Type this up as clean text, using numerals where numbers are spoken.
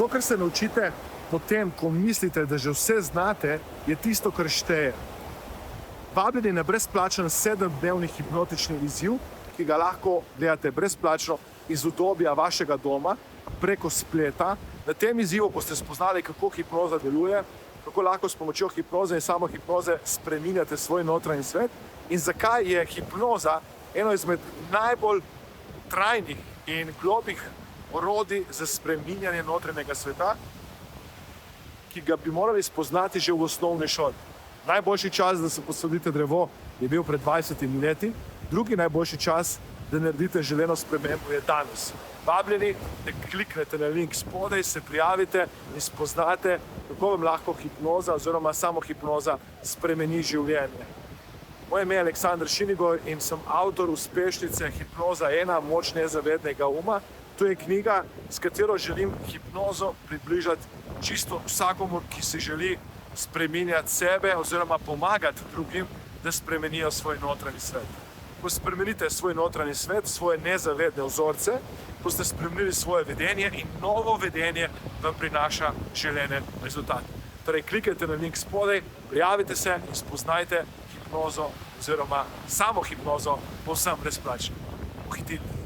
To, kar se naučite potem, ko mislite, da že vse znate, je tisto, kar šteje. Vabljeni na brezplačen 7-dnevni hipnotični izziv, ki ga lahko gledate brezplačno iz udobja vašega doma preko spleta. Na tem izzivu boste spoznali, kako hipnoza deluje, kako lahko s pomočjo hipnoze in samo hipnoze spreminjate svoj notranji svet in zakaj je hipnoza eno izmed najbolj trajnih in globih orodij za spreminjanje notranjega sveta, ki ga bi morali spoznati že v osnovni šoli. Najboljši čas, da se posadite drevo, je bil pred 20 leti, drugi najboljši čas, da naredite želeno spremembo, je danes. Vabljeni, da kliknete na link spodaj, se prijavite in spoznate, kako vam lahko hipnoza oziroma samo hipnoza spremeni življenje. Moje ime je Aleksander Šinigoj in sem avtor uspešnice Hipnoza 1, moč nezavednega uma. To je knjiga, s katero želim hipnozo približati čisto vsakomur, ki si želi spreminjati sebe oziroma pomagati drugim, da spremenijo svoj notranji svet. Ko spremenite svoj notranji svet, svoje nezavedne vzorce, boste spremenili svoje vedenje in novo vedenje vam prinaša želene rezultate. Torej, klikajte na link spodaj, prijavite se in spoznajte hipnozo oziroma samo hipnozo povsem brezplačno. Pohitite.